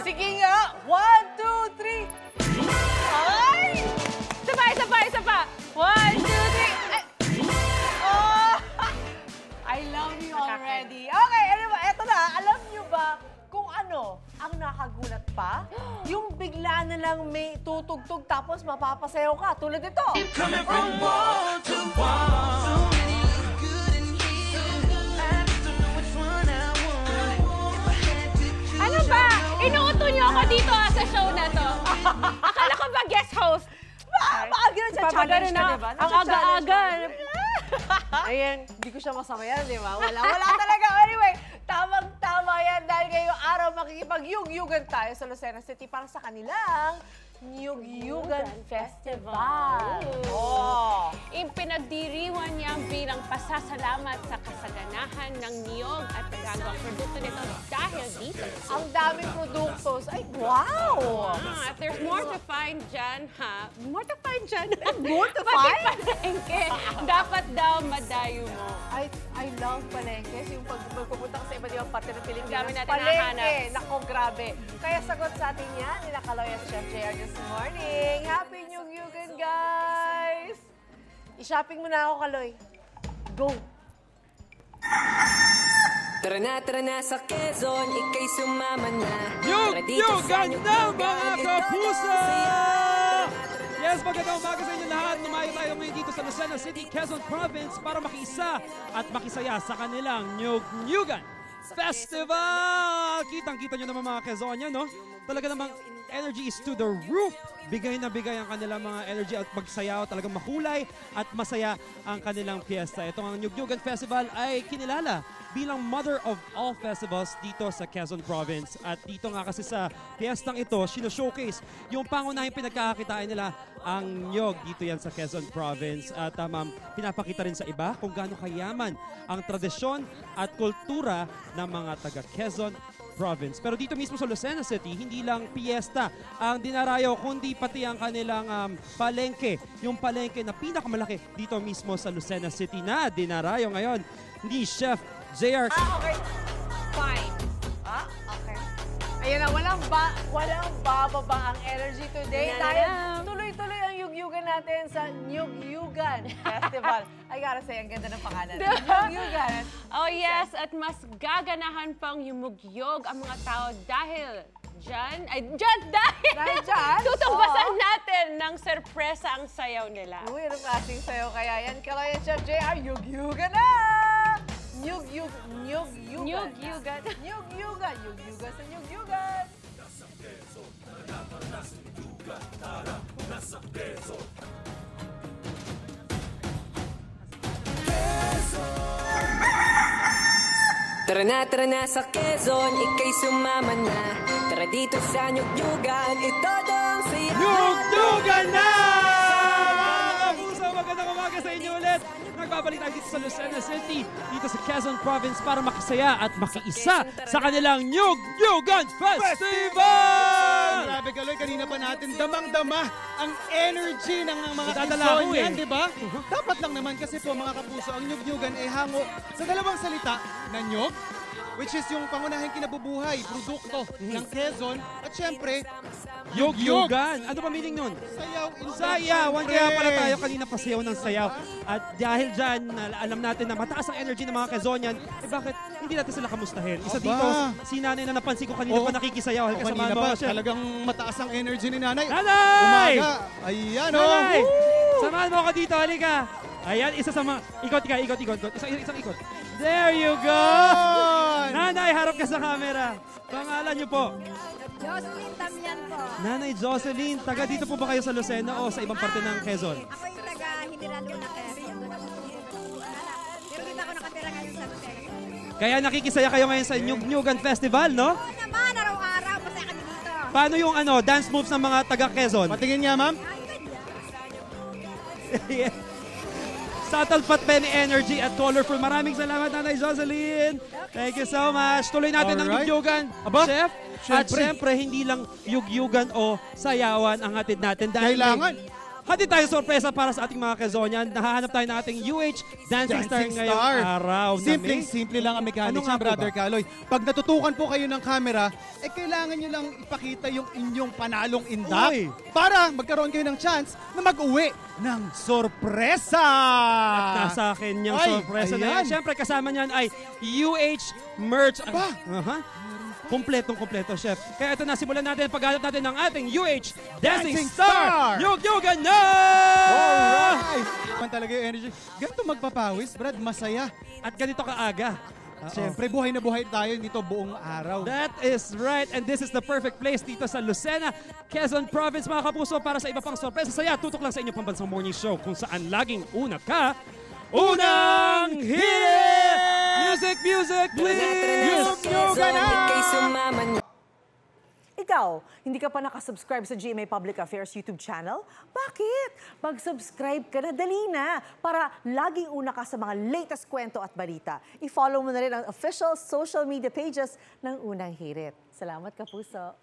Sige nga. 1, 2, 3. Ay! Isa pa. 1, 2, 3. Ay. Oh! I love you already. Okay, ano ba? Eto na. Alam niyo ba kung ano ang nakagulat pa? Yung bigla na lang may tutugtog tapos mapapasayaw ka. Tulad ito. Coming from wall to wall. Ano ba? Inuuto niyo ako dito sa show na to. Akala ko ba guest host? Maaga na challenge ka, diba? Ang aga-aga. Ayan, hindi ko siya masama yan, di ba? Wala talaga. Anyway, tamang-tama yan dahil ngayong araw makikipag-yug-yugan tayo sa Lucena City para sa kanilang Nyug-Yugan Festival. Oh. Ipinagdiriwan niya bilang pasasalamat sa kasaganahan ng niyog at nagagawang produkto nito dahil dito. Ang daming produktos. Ay, wow! At there's more to find dyan, ha? More to find dyan? More to Pati find? palengke. Dapat daw madayo mo. I love palengke. Yung pagpupunta ka sa iba't ibang parte ng Pilipinas. Dami natin Palengke. nahanap. Nako, grabe. Kaya sagot sa atin yan, nila Kaloy at Chef JR this morning. Happy Nyug-Yugan, guys! I-shopping mo na ako, Kaloy. Go! Tara na sa Quezon, ika'y sumama na. Nyug-Yugan na mga kapuso! Yes, magandang umaga sa inyo lahat. Tumayo tayo ngayon dito sa Lucena City, Quezon Province para makiisa at makisaya sa kanilang Nyug-Yugan Festival! Kitang-kita nyo naman mga Quezonian, no? Talaga namang energy is to the roof. Bigay na bigay ang kanilang mga energy at magsayaw. Talagang makulay at masaya ang kanilang piyesta. Itong ang Nyug-Yugan Festival ay kinilala bilang mother of all festivals dito sa Quezon Province. At dito nga kasi sa piyestang ito, sino-showcase yung pangunahing pinagkakakitaan nila ang nyog dito yan sa Quezon Province. At pinapakita rin sa iba kung gaano kayaman ang tradisyon at kultura ng mga taga-Quezon Province. Pero dito mismo sa Lucena City, hindi lang piyesta ang dinarayo, kundi pati ang kanilang palengke. Yung palengke na pinakamalaki dito mismo sa Lucena City na dinarayo ngayon ni Chef JR. Okay. Fine. Okay. Ayan na, walang bababa ang energy today. Dahil tuloy-tuloy ang yug-yugan natin sa Nyug-Yugan Festival. I gotta say, ang ganda ng pangalan. Nyug-Yugan. Oh yes, at mas gaganahan pang yumugyog ang mga tao dahil dahil dyan? tutugbasan natin ng sorpresa ang sayaw nila. Uy, anong klaseng sayo kaya yan? Kaloy at Chef JR, yug-yugan na! Nyug-yugan. Nyug-yugan. Nyug-yugan. Yug-yugan sa Nyug-yugan. Tara na sa Quezon, ika'y sumama na. Tara dito sa Nyug-Yugan, ito daw ang saya. Nyug-Yugan na! Mga kapuso, magandang umaga sa inyo ulit. Nagbabalik tayo dito sa Lucena City, dito sa Quezon Province para makisaya at makiisa sa kanilang Nyug-Yugan Festival! Grabe Kaloy, kanina pa natin damang-dama ang energy ng mga Dadala ko Quezonian, di ba? Dapat lang naman kasi po mga kapuso, ang Nyug-Yugan ay hango sa dalawang salita na nyog, which is yung pangunahing kinabubuhay, produkto ng Quezon, at syempre, Yug-Yugan. Ano ba meaning nun? sayaw. Sayawan. Kaya pala tayo kanina pasayaw ng sayaw. At dahil dyan, alam natin na mataas ang energy ng mga Quezonian, bakit hindi natin sila kamustahin? Isa Aba. dito, si Nanay na napansin ko kanina pa nakikisayaw. Halika Kanina samahan mo pa, ako, Chef. talagang mataas ang energy ni Nanay. Nanay! Umaga. Ayan, Nanay! oh. Samahan mo ako dito, halika. Ayan, isa sa mga... Ikot. Isang ikot. There you go! Nanay, harap ka sa camera. Pangalan niyo po? Jocelyn Tamian po. Nanay Jocelyn, taga dito po ba kayo sa Lucena o sa ibang parte ng Quezon? Ako yung taga Hiniralo na Quezon. Pero dito ako nakatira ngayon sa Lucena. Kaya nakikisaya kayo ngayon sa Nyug-Yugan Festival, no? Oo naman, araw-araw. Masaya kami dito. Paano yung dance moves ng mga taga Quezon? Patingin nga, ma'am. Yeah. Subtle but many energy at colorful. Maraming salamat, Nanay Jocelyn. Thank you so much. Tuloy natin ang Alright. Yug-Yugan, Aba, Chef. At syempre. syempre, hindi lang Yug-Yugan o sayawan ang hatid natin. Dahil Kailangan. Hati tayo sorpresa para sa ating mga Quezonian. Nahahanap tayo ng ating UH Dancing Star ngayong araw. Simple lang ang mechanics Ano nga ng po Brother ba? Kaloy. Pag natutukan po kayo ng camera, kailangan nyo lang ipakita yung inyong panalong indak Uy! para magkaroon kayo ng chance na mag-uwi ng sorpresa! Nasa akin yung Ay, sorpresa na ayan. yan. Siyempre, kasama niyan ay UH merch. Aba! Kompletong-kompleto, Chef. Kaya ito na, simulan natin ang paghanap natin ng ating UH Dancing Dancing Star! Star! Yug-yugan na! Alright! Man talaga yung energy. Ganito magpapawis, Brad, masaya. At ganito kaaga. Siyempre, buhay na buhay tayo dito buong araw. That is right. And this is the perfect place dito sa Lucena, Quezon Province, mga kapuso, para sa iba pang sorpresa. Saya, tutok lang sa inyong pambansang morning show kung saan laging una ka. Unang hit! Music, please! Quezon, ika'y sumama na. Ikaw, hindi ka pa nakasubscribe sa GMA Public Affairs YouTube channel? Bakit? Mag-subscribe ka na, dali na, para laging una ka sa mga latest kwento at balita. I-follow mo na rin ang official social media pages ng Unang Hirit. Salamat, Kapuso.